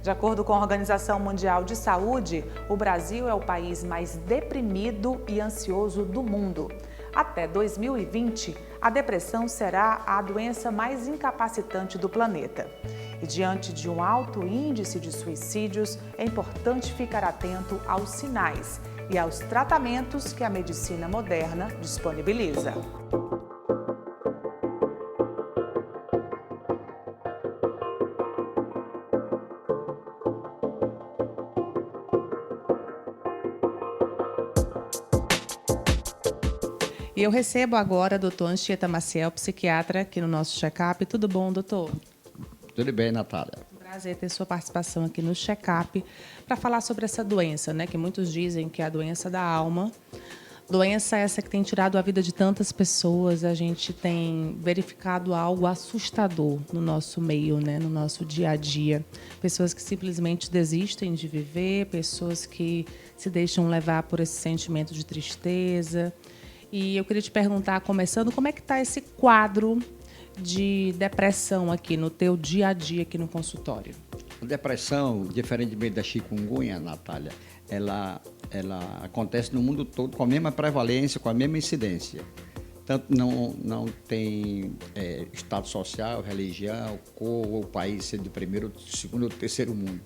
De acordo com a Organização Mundial de Saúde, o Brasil é o país mais deprimido e ansioso do mundo. Até 2020, a depressão será a doença mais incapacitante do planeta. E diante de um alto índice de suicídios, é importante ficar atento aos sinais e aos tratamentos que a medicina moderna disponibiliza. E eu recebo agora o doutor Anchieta Maciel, psiquiatra, aqui no nosso check-up. Tudo bom, doutor? Tudo bem, Natália. Prazer ter sua participação aqui no check-up para falar sobre essa doença, né? Que muitos dizem que é a doença da alma. Doença essa que tem tirado a vida de tantas pessoas. A gente tem verificado algo assustador no nosso meio, né? No nosso dia a dia. Pessoas que simplesmente desistem de viver, pessoas que se deixam levar por esse sentimento de tristeza. E eu queria te perguntar, começando, como é que está esse quadro de depressão aqui no teu dia a dia aqui no consultório? A depressão, diferentemente da chikungunya, Natália, ela acontece no mundo todo com a mesma prevalência, com a mesma incidência. Tanto não tem estado social, religião, cor ou país, ser do primeiro, segundo ou terceiro mundo.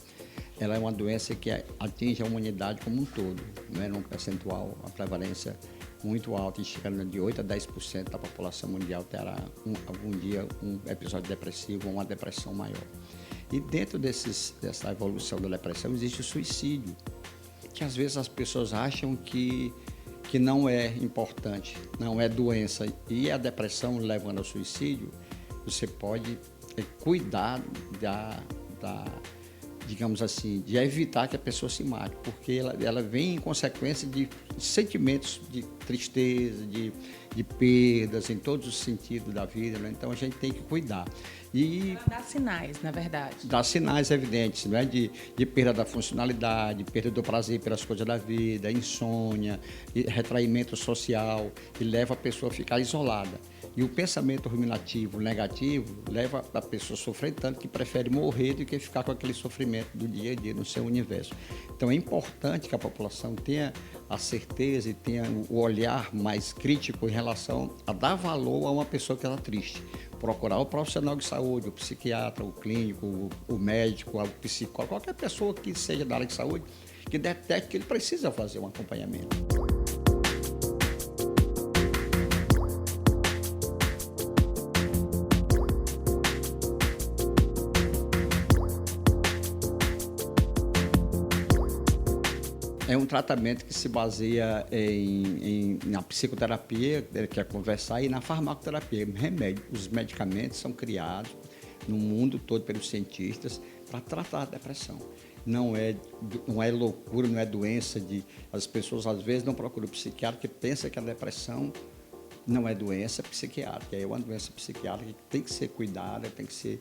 Ela é uma doença que atinge a humanidade como um todo, não é? Num percentual, a prevalência muito alta, chegando de 8% a 10% da população mundial terá algum dia um episódio depressivo ou uma depressão maior. E dentro dessa evolução da depressão existe o suicídio, que às vezes as pessoas acham que não é importante, não é doença. E a depressão levando ao suicídio, você pode cuidar digamos assim, de evitar que a pessoa se mate, porque ela vem em consequência de sentimentos de tristeza, de perdas em todos os sentidos da vida, né? Então a gente tem que cuidar. E dá sinais, na verdade. Dá sinais evidentes, não é? De perda da funcionalidade, perda do prazer pelas coisas da vida, insônia, retraimento social, que leva a pessoa a ficar isolada. E o pensamento ruminativo negativo leva a pessoa a sofrer tanto que prefere morrer do que ficar com aquele sofrimento do dia a dia no seu universo. Então é importante que a população tenha a certeza e tenha o olhar mais crítico em relação a dar valor a uma pessoa que está triste. Procurar o profissional de saúde, o psiquiatra, o clínico, o médico, o psicólogo, qualquer pessoa que seja da área de saúde, que detecte que ele precisa fazer um acompanhamento. É um tratamento que se baseia na psicoterapia, que é conversar, e na farmacoterapia, remédio. Os medicamentos são criados no mundo todo pelos cientistas para tratar a depressão. Não é loucura, não é doença as pessoas às vezes não procuram psiquiatra porque pensam que a depressão não é doença psiquiátrica, é uma doença psiquiátrica que tem que ser cuidada, tem que ser...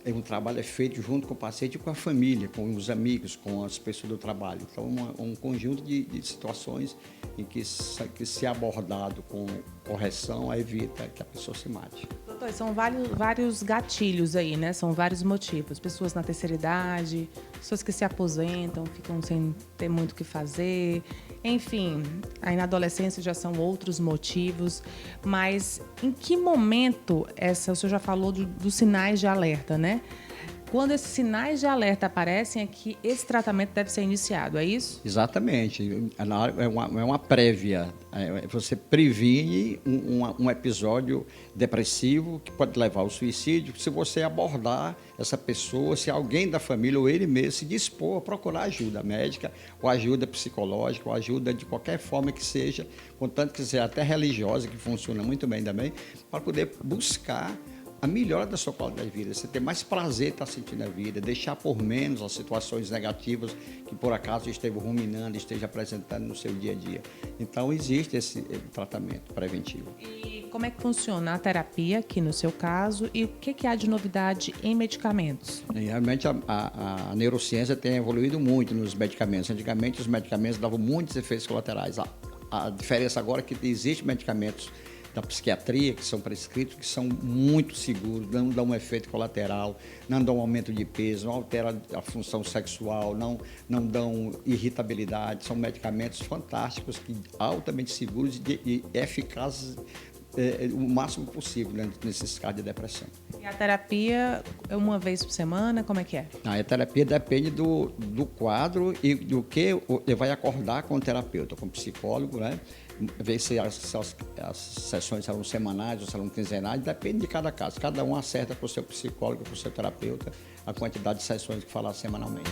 Um trabalho é feito junto com o paciente e com a família, com os amigos, com as pessoas do trabalho. Então, um conjunto de situações em que se abordado com correção, evita que a pessoa se mate. Doutor, são vários gatilhos aí, né? São vários motivos. Pessoas na terceira idade, pessoas que se aposentam, ficam sem ter muito o que fazer. Enfim, aí na adolescência já são outros motivos. Mas em que momento, o senhor já falou dos sinais de alerta, né? Quando esses sinais de alerta aparecem, é que esse tratamento deve ser iniciado, é isso? Exatamente. É uma prévia. Você previne um episódio depressivo que pode levar ao suicídio se você abordar essa pessoa, se alguém da família ou ele mesmo se dispor a procurar ajuda médica, ou ajuda psicológica, ou ajuda de qualquer forma que seja, contanto que seja até religiosa, que funciona muito bem também, para poder buscar a melhora da sua qualidade de vida, você ter mais prazer em estar sentindo a vida, deixar por menos as situações negativas que por acaso esteja ruminando, esteja apresentando no seu dia a dia. Então existe esse tratamento preventivo. E como é que funciona a terapia aqui no seu caso e o que há de novidade em medicamentos? E realmente a neurociência tem evoluído muito nos medicamentos. Antigamente os medicamentos davam muitos efeitos colaterais. A diferença agora é que existem medicamentos da psiquiatria, que são prescritos, que são muito seguros, não dão um efeito colateral, não dão aumento de peso, não alteram a função sexual, não dão irritabilidade. São medicamentos fantásticos, altamente seguros e eficazes o máximo possível, né, nesses casos de depressão. E a terapia é uma vez por semana? Como é que é? A terapia depende do quadro e do que ele vai acordar com o terapeuta, com o psicólogo, né? Ver se as sessões serão semanais ou serão quinzenais, depende de cada caso. Cada um acerta com o seu psicólogo, com o seu terapeuta, a quantidade de sessões que falar semanalmente.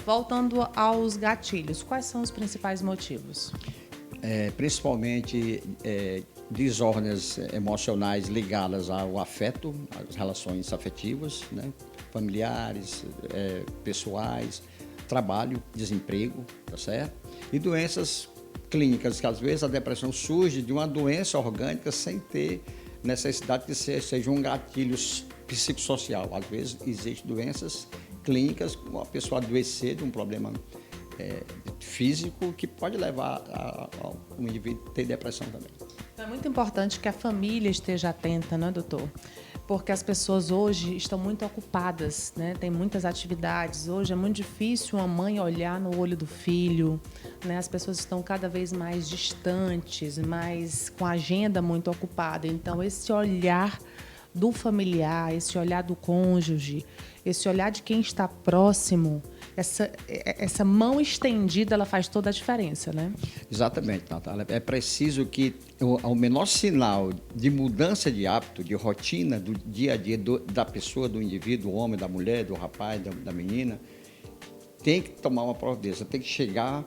Voltando aos gatilhos, quais são os principais motivos? Principalmente desordens emocionais ligadas ao afeto, às relações afetivas, né? Familiares, pessoais, trabalho, desemprego, tá certo? E doenças clínicas, que às vezes a depressão surge de uma doença orgânica sem ter necessidade que seja um gatilho psicossocial. Às vezes existem doenças clínicas, uma pessoa adoecer de um problema físico que pode levar ao indivíduo a ter depressão também. Então é muito importante que a família esteja atenta, né, doutor? Porque as pessoas hoje estão muito ocupadas, né? Tem muitas atividades. Hoje é muito difícil uma mãe olhar no olho do filho, né? As pessoas estão cada vez mais distantes, mais com a agenda muito ocupada. Então esse olhar do familiar, esse olhar do cônjuge, esse olhar de quem está próximo, essa mão estendida, ela faz toda a diferença, né? Exatamente, Natália. É preciso que o menor sinal de mudança de hábito, de rotina do dia a dia da pessoa, do indivíduo, do homem, da mulher, do rapaz, da menina, tem que tomar uma providência, tem que chegar,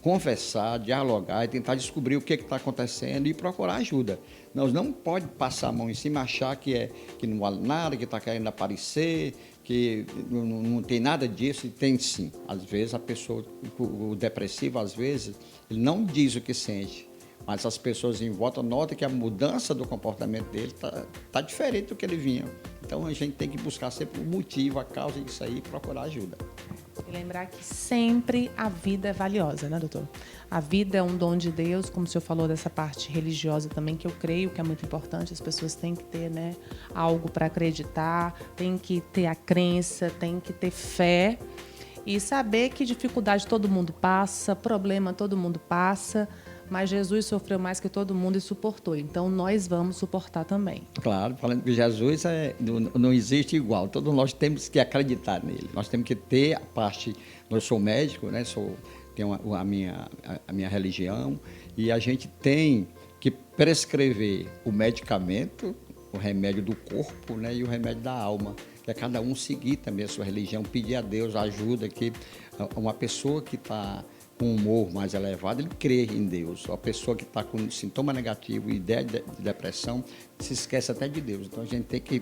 conversar, dialogar e tentar descobrir o que está acontecendo e procurar ajuda. Nós não pode passar a mão em cima e achar que não vale nada, que está querendo aparecer, que não tem nada disso, e tem sim. Às vezes a pessoa, o depressivo, às vezes, ele não diz o que sente, mas as pessoas em volta notam que a mudança do comportamento dele está diferente do que ele vinha. Então a gente tem que buscar sempre o motivo, a causa disso aí e procurar ajuda. E lembrar que sempre a vida é valiosa, né, doutor? A vida é um dom de Deus, como o senhor falou dessa parte religiosa também, que eu creio que é muito importante. As pessoas têm que ter, né, algo para acreditar, têm que ter a crença, têm que ter fé e saber que dificuldade todo mundo passa, problema todo mundo passa, mas Jesus sofreu mais que todo mundo e suportou. Então, nós vamos suportar também. Claro, falando que Jesus não existe igual. Todos nós temos que acreditar nele. Nós temos que ter a parte... Eu sou médico, né? Tenho a minha religião, e a gente tem que prescrever o medicamento, o remédio do corpo, né? E o remédio da alma. Que é cada um seguir também a sua religião, pedir a Deus ajuda, que uma pessoa que está com um humor mais elevado, ele crê em Deus. A pessoa que está com sintoma negativo, ideia de depressão, se esquece até de Deus. Então a gente tem que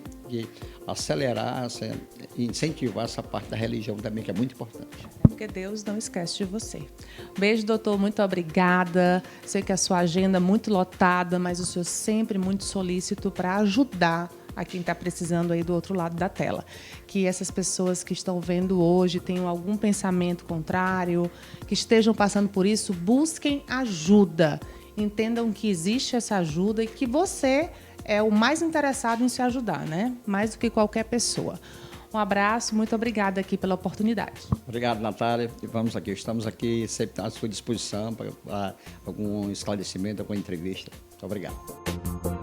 acelerar, incentivar essa parte da religião também, que é muito importante. Porque Deus não esquece de você. Beijo, doutor, muito obrigada. Sei que a sua agenda é muito lotada, mas o senhor sempre muito solícito para ajudar a quem está precisando aí do outro lado da tela. Que essas pessoas que estão vendo hoje tenham algum pensamento contrário, que estejam passando por isso, busquem ajuda. Entendam que existe essa ajuda e que você é o mais interessado em se ajudar, né? Mais do que qualquer pessoa. Um abraço, muito obrigada aqui pela oportunidade. Obrigado, Natália. Estamos aqui sempre à sua disposição para algum esclarecimento, alguma entrevista. Muito obrigado.